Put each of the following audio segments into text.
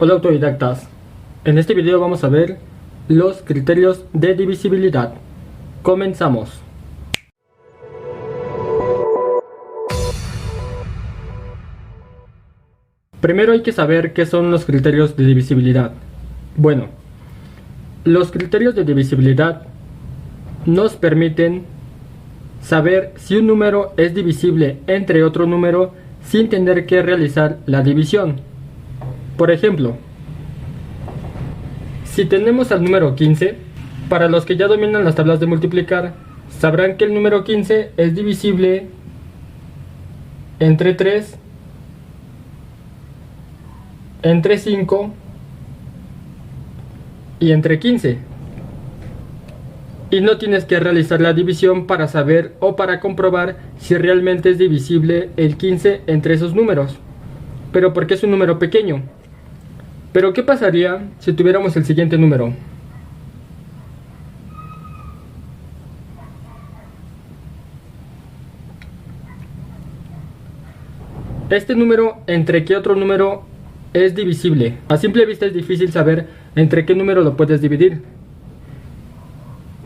Hola autodidactas, en este video vamos a ver los criterios de divisibilidad. Comenzamos. Primero hay que saber qué son los criterios de divisibilidad. Bueno, los criterios de divisibilidad nos permiten saber si un número es divisible entre otro número sin tener que realizar la división. Por ejemplo, si tenemos al número 15, para los que ya dominan las tablas de multiplicar, sabrán que el número 15 es divisible entre 3, entre 5 y entre 15. Y no tienes que realizar la división para saber o para comprobar si realmente es divisible el 15 entre esos números, pero porque es un número pequeño. Pero ¿qué pasaría si tuviéramos el siguiente número? Este número, ¿entre qué otro número es divisible? A simple vista es difícil saber entre qué número lo puedes dividir.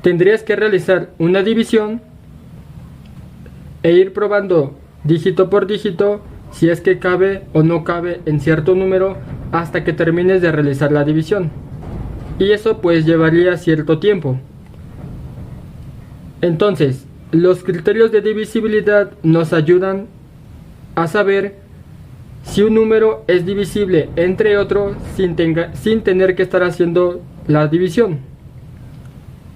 Tendrías que realizar una división e ir probando dígito por dígito si es que cabe o no cabe en cierto número hasta que termines de realizar la división. Y eso pues llevaría cierto tiempo. Entonces, los criterios de divisibilidad nos ayudan a saber si un número es divisible entre otro sin tener que estar haciendo la división.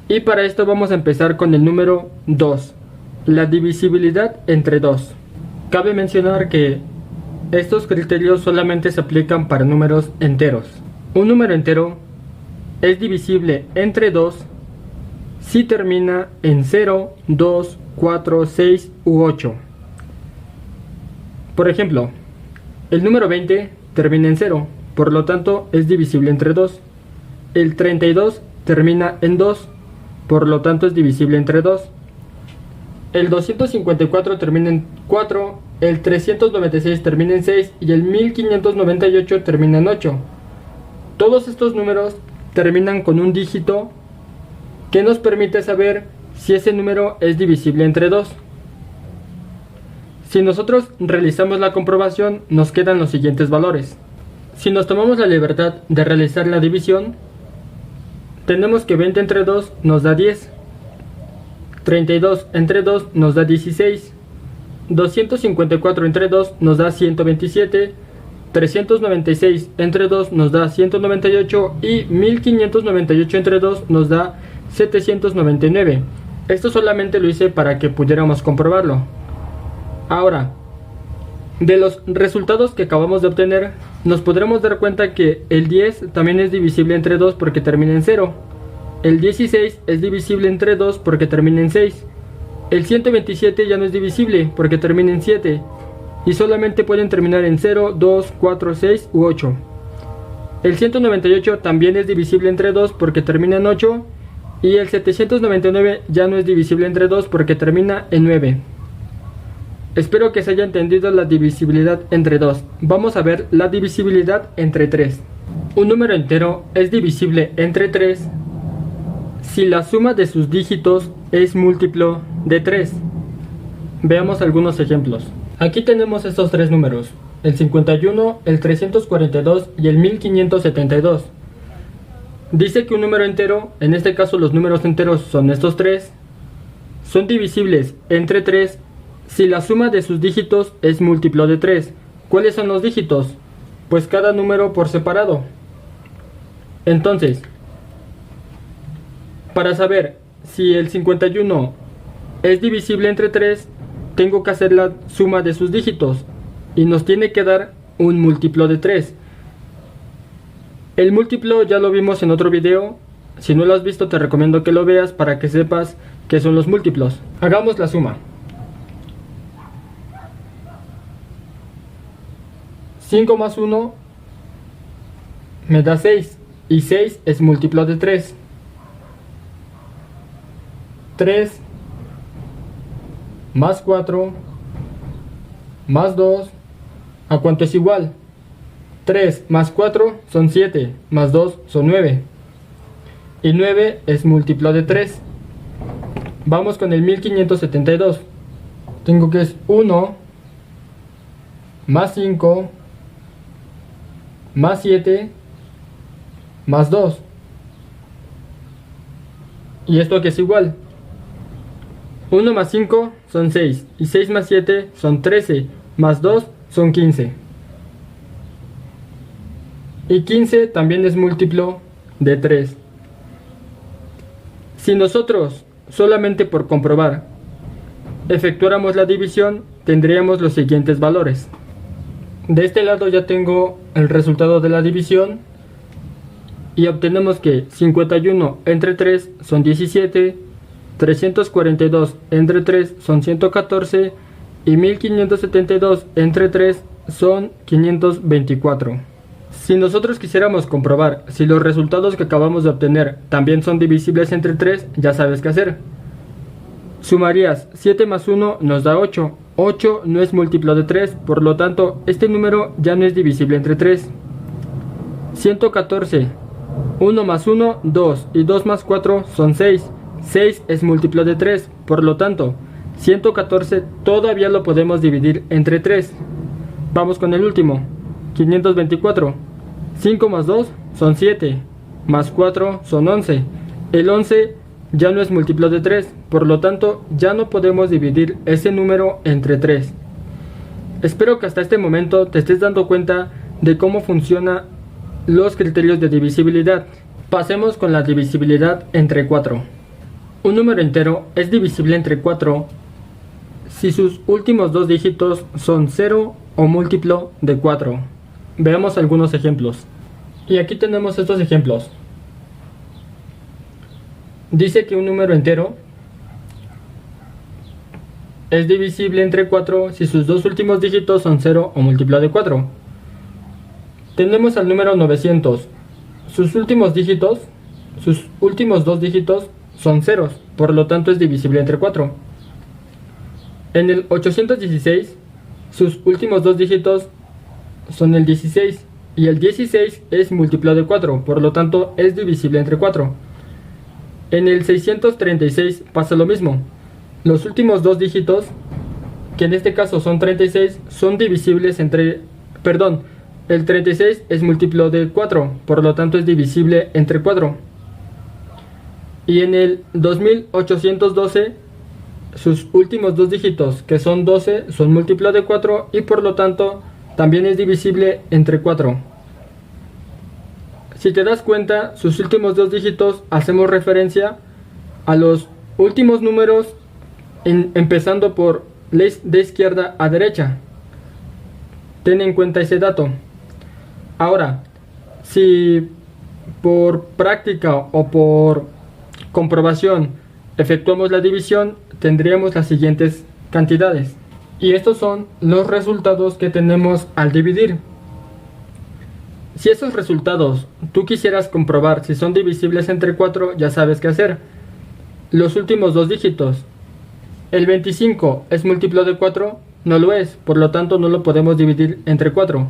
Y para esto vamos a empezar con el número 2, la divisibilidad entre 2. Cabe mencionar que estos criterios solamente se aplican para números enteros. Un número entero es divisible entre 2 si termina en 0, 2, 4, 6 u 8. Por ejemplo, el número 20 termina en 0, por lo tanto es divisible entre 2. El 32 termina en 2, por lo tanto es divisible entre 2. El 254 termina en 4, el 396 termina en 6 y el 1598 termina en 8. Todos estos números terminan con un dígito que nos permite saber si ese número es divisible entre 2. Si nosotros realizamos la comprobación, nos quedan los siguientes valores. Si nos tomamos la libertad de realizar la división, tenemos que 20 entre 2 nos da 10, 32 entre 2 nos da 16, 254 entre 2 nos da 127, 396 entre 2 nos da 198 y 1598 entre 2 nos da 799. Esto solamente lo hice para que pudiéramos comprobarlo. Ahora, de los resultados que acabamos de obtener, nos podremos dar cuenta que el 10 también es divisible entre 2 porque termina en 0. El 16 es divisible entre 2 porque termina en 6. El 127 ya no es divisible porque termina en 7. Y solamente pueden terminar en 0, 2, 4, 6 u 8. El 198 también es divisible entre 2 porque termina en 8. Y el 799 ya no es divisible entre 2 porque termina en 9. Espero que se haya entendido la divisibilidad entre 2. Vamos a ver la divisibilidad entre 3. Un número entero es divisible entre 3 si la suma de sus dígitos es múltiplo de 3. Veamos algunos ejemplos. Aquí tenemos estos tres números, el 51, el 342 y el 1572. Dice que un número entero, en este caso los números enteros son estos tres, son divisibles entre 3 si la suma de sus dígitos es múltiplo de 3. ¿Cuáles son los dígitos? Pues cada número por separado. Entonces, para saber si el 51 es divisible entre 3, tengo que hacer la suma de sus dígitos y nos tiene que dar un múltiplo de 3. El múltiplo ya lo vimos en otro video. Si no lo has visto, te recomiendo que lo veas para que sepas qué son los múltiplos. Hagamos la suma. 5 más 1 me da 6 y 6 es múltiplo de 3. 3 más 4 más 2, ¿a cuánto es igual? 3 más 4 son 7, más 2 son 9. Y 9 es múltiplo de 3. Vamos con el 1572. Tengo que es 1 más 5 más 7 más 2. ¿Y esto que es igual? 1 más 5 son 6. Y 6 más 7 son 13. Más 2 son 15. Y 15 también es múltiplo de 3. Si nosotros, solamente por comprobar, efectuáramos la división, tendríamos los siguientes valores. De este lado ya tengo el resultado de la división y obtenemos que 51 entre 3 son 17, 342 entre 3 son 114 y 1572 entre 3 son 524. Si nosotros quisiéramos comprobar si los resultados que acabamos de obtener también son divisibles entre 3, ya sabes qué hacer. Sumarías 7 más 1 nos da 8. 8 no es múltiplo de 3, por lo tanto este número ya no es divisible entre 3. 114. 1 más 1, 2 y 2 más 4 son 6. 6 es múltiplo de 3, por lo tanto 114 todavía lo podemos dividir entre 3. Vamos con el último. 524. 5 más 2 son 7, más 4 son 11. El 11 ya no es múltiplo de 3, por lo tanto ya no podemos dividir ese número entre 3. Espero que hasta este momento te estés dando cuenta de cómo funcionan los criterios de divisibilidad. Pasemos con la divisibilidad entre 4. Un número entero es divisible entre 4 si sus últimos dos dígitos son 0 o múltiplo de 4. Veamos algunos ejemplos. Y aquí tenemos estos ejemplos. Dice que un número entero es divisible entre 4 si sus dos últimos dígitos son 0 o múltiplo de 4. Tenemos al número 900. Sus últimos dos dígitos son ceros, por lo tanto es divisible entre 4. En el 816, sus últimos dos dígitos son el 16 y el 16 es múltiplo de 4, por lo tanto es divisible entre 4. En el 636 pasa lo mismo. Los últimos dos dígitos, que en este caso son 36, son divisibles entre... el 36 es múltiplo de 4, por lo tanto es divisible entre 4. Y en el 2812, sus últimos dos dígitos, que son 12, son múltiplo de 4 y por lo tanto también es divisible entre 4. Si te das cuenta, sus últimos dos dígitos hacemos referencia a los últimos números empezando por de izquierda a derecha. Ten en cuenta ese dato. Ahora, si por práctica o por comprobación efectuamos la división, tendríamos las siguientes cantidades. Y estos son los resultados que tenemos al dividir. Si esos resultados tú quisieras comprobar si son divisibles entre 4, ya sabes qué hacer. Los últimos dos dígitos. El 25 es múltiplo de 4, no lo es, por lo tanto no lo podemos dividir entre 4.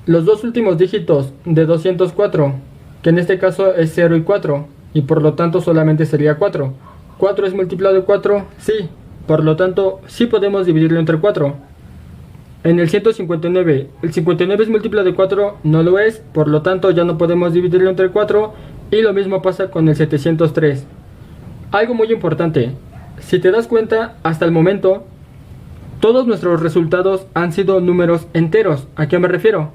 Los dos últimos dígitos de 204, que en este caso es 0 y 4, y por lo tanto solamente sería 4. 4 es múltiplo de 4, sí, por lo tanto sí podemos dividirlo entre 4. En el 159, el 59 es múltiplo de 4, no lo es, por lo tanto ya no podemos dividirlo entre 4, y lo mismo pasa con el 703. Algo muy importante, si te das cuenta, hasta el momento, todos nuestros resultados han sido números enteros. ¿A qué me refiero?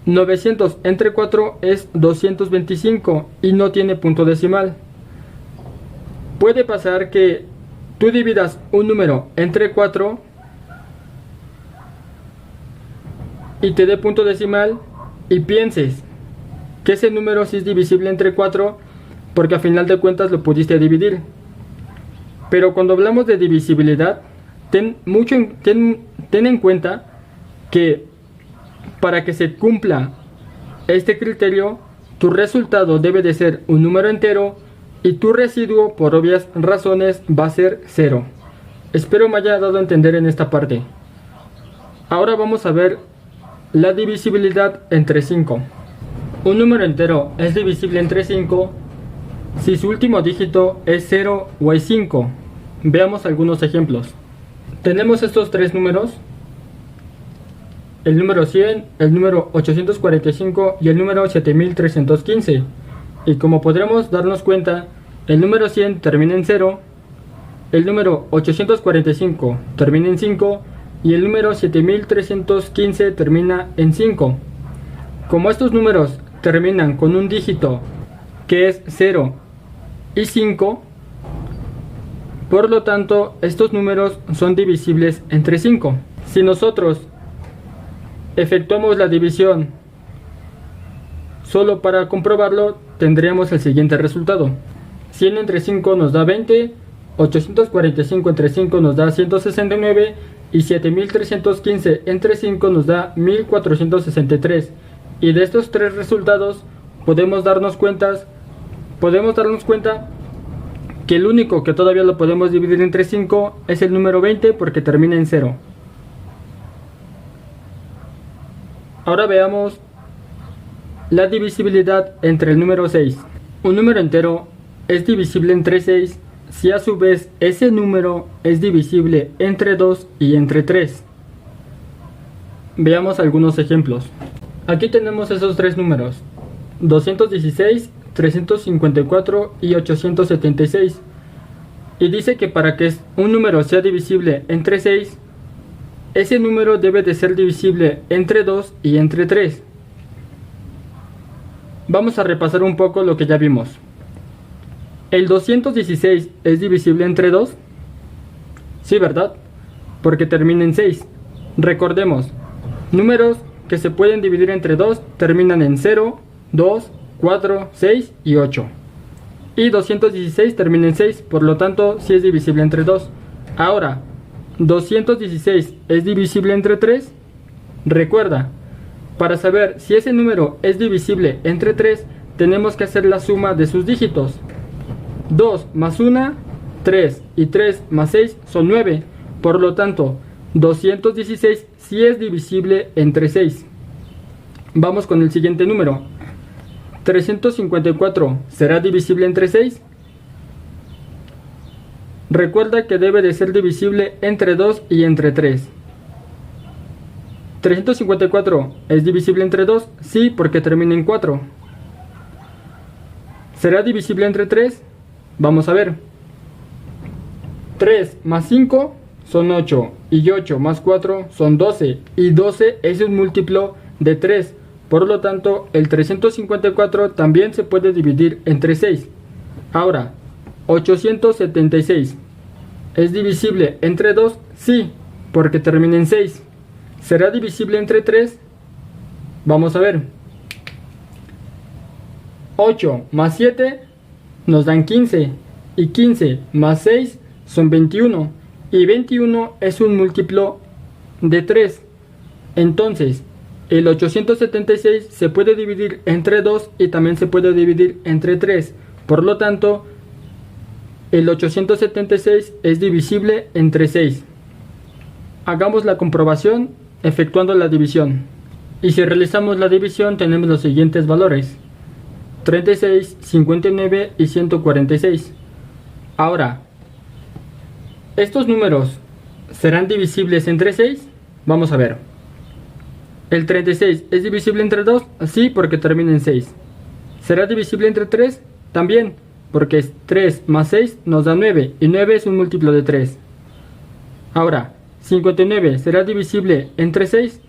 900 entre 4 es 225 y no tiene punto decimal. Puede pasar que tú dividas un número entre 4 y te dé punto decimal y pienses que ese número sí es divisible entre 4 porque a final de cuentas lo pudiste dividir. Pero cuando hablamos de divisibilidad, ten en cuenta que para que se cumpla este criterio, tu resultado debe de ser un número entero y tu residuo, por obvias razones, va a ser 0. Espero me haya dado a entender en esta parte. Ahora vamos a ver la divisibilidad entre 5. Un número entero es divisible entre 5 si su último dígito es 0 o es 5. Veamos algunos ejemplos. Tenemos estos tres números, el número 100, el número 845 y el número 7315. Y como podremos darnos cuenta, el número 100 termina en 0, el número 845 termina en 5 y el número 7315 termina en 5. Como estos números terminan con un dígito que es 0 y 5, por lo tanto estos números son divisibles entre 5. Si nosotros efectuamos la división solo para comprobarlo, tendríamos el siguiente resultado: 100 entre 5 nos da 20, 845 entre 5 nos da 169 y 7315 entre 5 nos da 1463. Y de estos tres resultados podemos darnos cuenta que el único que todavía lo podemos dividir entre 5 es el número 20, porque termina en 0. Ahora veamos la divisibilidad entre el número 6. Un número entero es divisible entre 6 si a su vez ese número es divisible entre 2 y entre 3. Veamos algunos ejemplos. Aquí tenemos esos tres números: 216, 354 y 876. Y dice que para que un número sea divisible entre 6, ese número debe de ser divisible entre 2 y entre 3. Vamos a repasar un poco lo que ya vimos. ¿El 216 es divisible entre 2? Sí, ¿verdad? Porque termina en 6. Recordemos, números que se pueden dividir entre 2 terminan en 0, 2, 4, 6 y 8. Y 216 termina en 6, por lo tanto sí es divisible entre 2. Ahora, ¿216 es divisible entre 3? Recuerda, para saber si ese número es divisible entre 3, tenemos que hacer la suma de sus dígitos. 2 más 1, 3, y 3 más 6 son 9. Por lo tanto, 216 sí es divisible entre 6. Vamos con el siguiente número. 354 será divisible entre 6. Recuerda que debe de ser divisible entre 2 y entre 3. 354 es divisible entre 2, sí, porque termina en 4. ¿Será divisible entre 3? Vamos a ver. 3 más 5 son 8, y 8 más 4 son 12, y 12 es un múltiplo de 3. Por lo tanto, el 354 también se puede dividir entre 6. Ahora, 876 ¿es divisible entre 2? Sí, porque termina en 6. ¿Será divisible entre 3? Vamos a ver. 8 más 7 nos dan 15, y 15 más 6 son 21, y 21 es un múltiplo de 3. Entonces, el 876 se puede dividir entre 2 y también se puede dividir entre 3. Por lo tanto, el 876 es divisible entre 6. Hagamos la comprobación efectuando la división. Y si realizamos la división, tenemos los siguientes valores: 36, 59 y 146. Ahora, ¿estos números serán divisibles entre 6? Vamos a ver. ¿El 36 es divisible entre 2? Sí, porque termina en 6. ¿Será divisible entre 3? También, porque 3 más 6 nos da 9, y 9 es un múltiplo de 3. Ahora, 59 será divisible entre 6.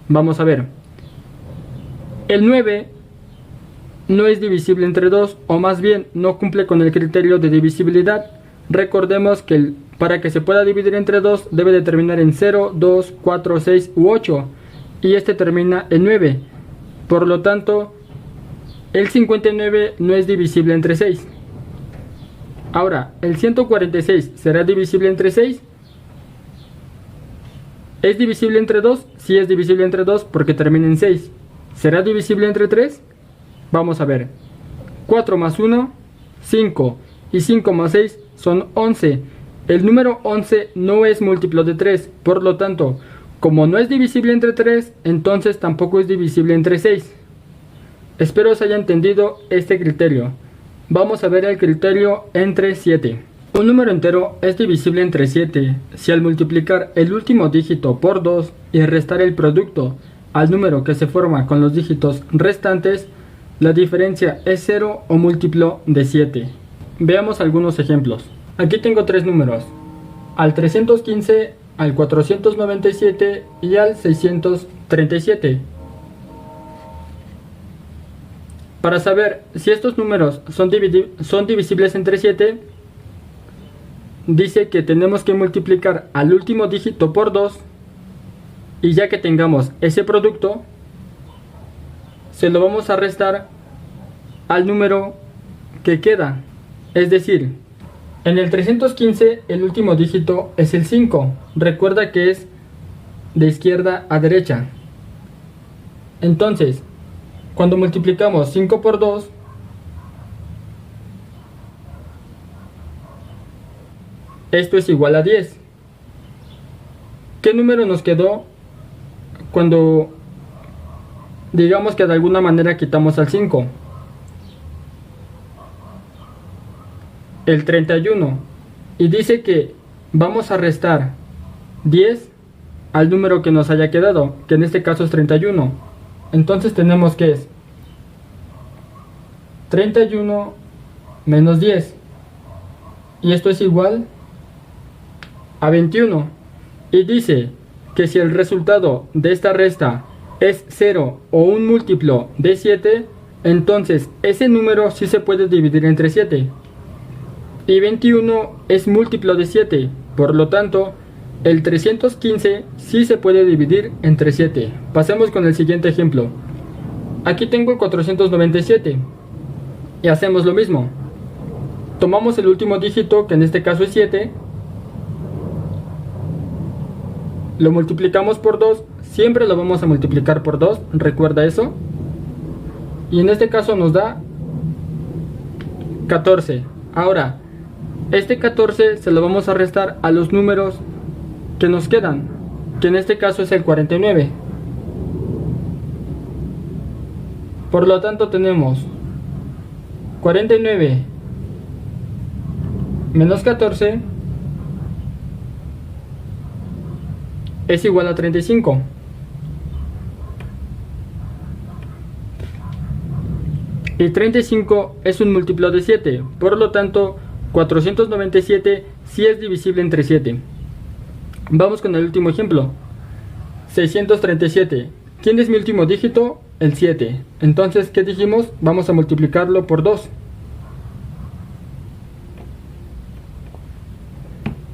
Vamos a ver. El 9 no es divisible entre 2, o más bien no cumple con el criterio de divisibilidad. Recordemos que para que se pueda dividir entre 2 debe de terminar en 0, 2, 4, 6 u 8, y este termina en 9. Por lo tanto, el 59 no es divisible entre 6. Ahora, ¿el 146 será divisible entre 6? ¿Es divisible entre 2? Sí, es divisible entre 2 porque termina en 6. ¿Será divisible entre 3? Vamos a ver. 4 más 1, 5, y 5 más 6 son 11. El número 11 no es múltiplo de 3, por lo tanto, Como no es divisible entre 3, entonces tampoco es divisible entre 6. Espero se haya entendido este criterio. Vamos a ver el criterio entre 7. Un número entero es divisible entre 7 si al multiplicar el último dígito por 2 y restar el producto al número que se forma con los dígitos restantes, la diferencia es 0 o múltiplo de 7. Veamos algunos ejemplos. Aquí tengo tres números: al 315, al 497 y al 637. Para saber si estos números son divisibles entre 7, dice que tenemos que multiplicar al último dígito por 2 y ya que tengamos ese producto, se lo vamos a restar al número que queda. Es decir, en el 315 el último dígito es el 5. Recuerda que es de izquierda a derecha. Entonces, cuando multiplicamos 5 por 2, esto es igual a 10. ¿Qué número nos quedó cuando digamos que de alguna manera quitamos al 5? El 31. Y dice que vamos a restar 10 al número que nos haya quedado, que en este caso es 31. Entonces tenemos que es 31 menos 10. Y esto es igual a 21. Y dice que si el resultado de esta resta es 0 o un múltiplo de 7, entonces ese número sí se puede dividir entre 7. Y 21 es múltiplo de 7, por lo tanto, el 315 sí se puede dividir entre 7. Pasemos con el siguiente ejemplo. Aquí tengo el 497 y hacemos lo mismo. Tomamos el último dígito, que en este caso es 7, lo multiplicamos por 2, siempre lo vamos a multiplicar por 2, recuerda eso. Y en este caso nos da 14. Ahora, este 14 se lo vamos a restar a los números que nos quedan, que en este caso es el 49. Por lo tanto tenemos 49 menos 14 es igual a 35. Y 35 es un múltiplo de 7, por lo tanto 497 sí es divisible entre 7. Vamos con el último ejemplo. 637. ¿Quién es mi último dígito? El 7. Entonces, ¿qué dijimos? Vamos a multiplicarlo por 2.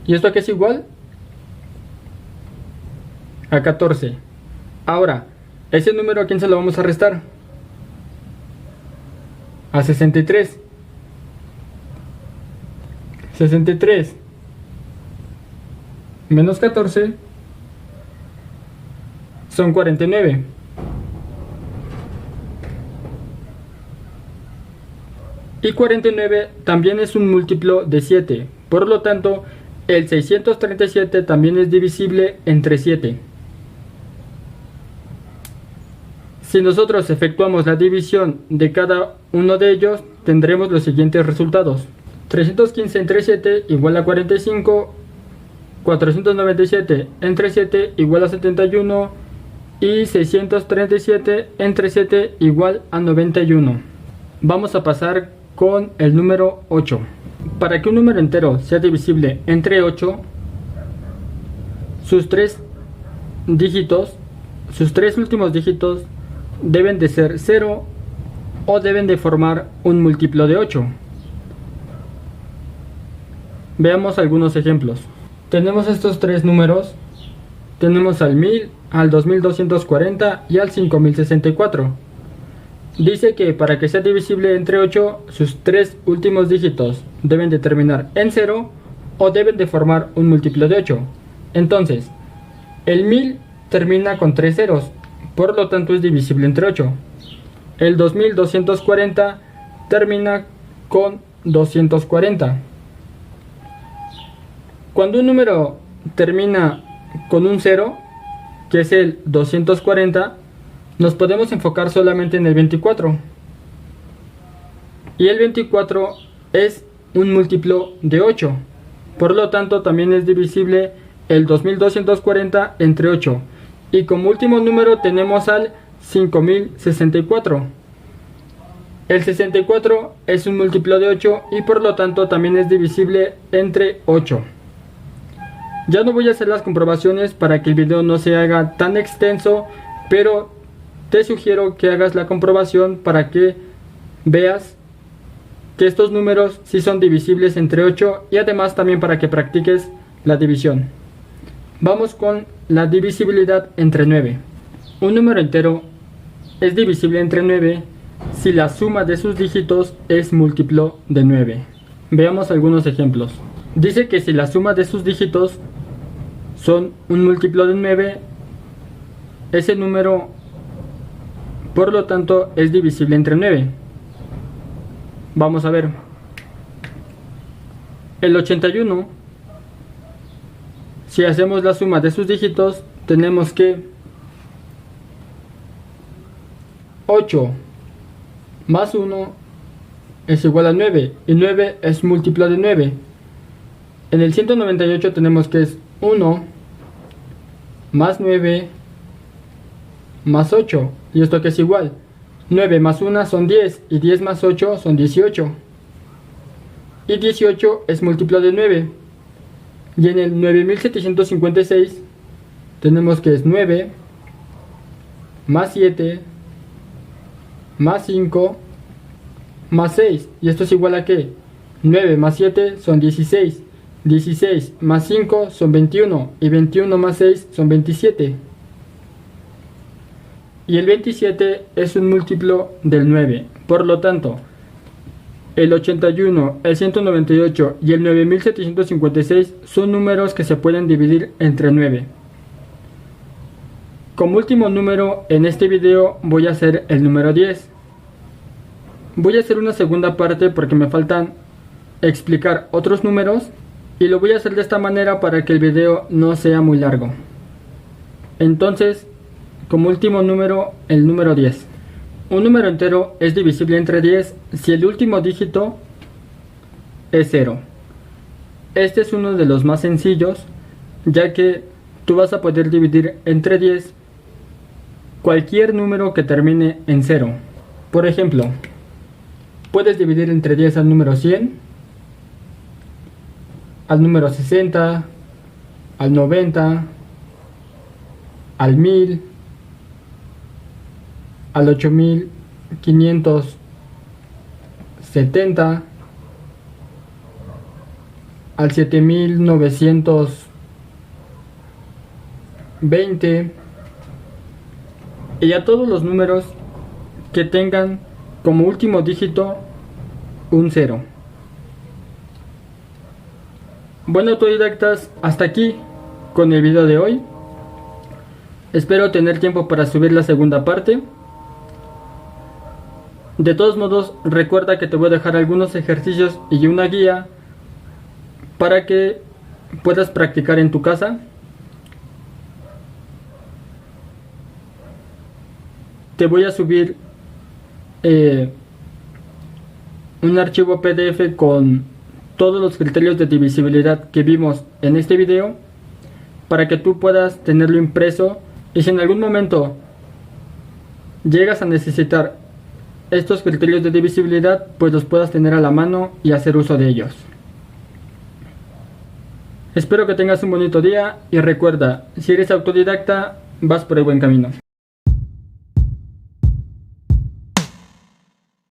¿Y esto qué es igual? A 14. Ahora, ese número, ¿a quién se lo vamos a restar? A 63. 63 menos 14 son 49. Y 49 también es un múltiplo de 7. Por lo tanto, el 637 también es divisible entre 7. Si nosotros efectuamos la división de cada uno de ellos, tendremos los siguientes resultados. 315 entre 7 igual a 45, 497 entre 7 igual a 71 y 637 entre 7 igual a 91. Vamos a pasar con el número 8. Para que un número entero sea divisible entre 8, sus tres últimos dígitos deben de ser 0 o deben de formar un múltiplo de 8. Veamos algunos ejemplos. Tenemos estos tres números. Tenemos al 1000, al 2240 y al 5064. Dice que para que sea divisible entre 8, sus tres últimos dígitos deben de terminar en 0 o deben de formar un múltiplo de 8. Entonces, el 1000 termina con 3 ceros, por lo tanto es divisible entre 8. El 2240 termina con 240. Cuando un número termina con un 0, que es el 240, nos podemos enfocar solamente en el 24. Y el 24 es un múltiplo de 8. Por lo tanto, también es divisible el 2240 entre 8. Y como último número tenemos al 5064. El 64 es un múltiplo de 8 y por lo tanto también es divisible entre 8. Ya no voy a hacer las comprobaciones para que el video no se haga tan extenso, pero te sugiero que hagas la comprobación para que veas que estos números sí son divisibles entre 8 y además también para que practiques la división. Vamos con la divisibilidad entre 9. Un número entero es divisible entre 9 si la suma de sus dígitos es múltiplo de 9. Veamos algunos ejemplos. Dice que si la suma de sus dígitos son un múltiplo de 9, ese número por lo tanto es divisible entre 9. Vamos a ver. El 81, si hacemos la suma de sus dígitos, tenemos que 8 más 1 es igual a 9 y 9 es múltiplo de 9. En el 198 tenemos que es 1 más 9 más 8. ¿Y esto que es igual? 9 más 1 son 10 y 10 más 8 son 18. Y 18 es múltiplo de 9. Y en el 9756 tenemos que es 9 más 7 más 5 más 6. ¿Y esto es igual a qué? 9 más 7 son 16. 16 más 5 son 21. Y 21 más 6 son 27. Y el 27 es un múltiplo del 9. Por lo tanto, el 81, el 198 y el 9756 son números que se pueden dividir entre 9. Como último número en este video voy a hacer el número 10. Voy a hacer una segunda parte porque me faltan explicar otros números y lo voy a hacer de esta manera para que el video no sea muy largo. Entonces, como último número, el número 10. Un número entero es divisible entre 10 si el último dígito es 0. Este es uno de los más sencillos, ya que tú vas a poder dividir entre 10 cualquier número que termine en 0. Por ejemplo, puedes dividir entre 10 al número 100, al número 60, al 90, al 1000, al 8570, al 7920 y a todos los números que tengan como último dígito un 0. Bueno, autodidactas, hasta aquí con el video de hoy. Espero tener tiempo para subir la segunda parte. De todos modos, recuerda que te voy a dejar algunos ejercicios y una guía para que puedas practicar en tu casa. Te voy a subir un archivo PDF con todos los criterios de divisibilidad que vimos en este video para que tú puedas tenerlo impreso y si en algún momento llegas a necesitar estos criterios de divisibilidad, pues los puedas tener a la mano y hacer uso de ellos. Espero que tengas un bonito día y recuerda, si eres autodidacta, vas por el buen camino.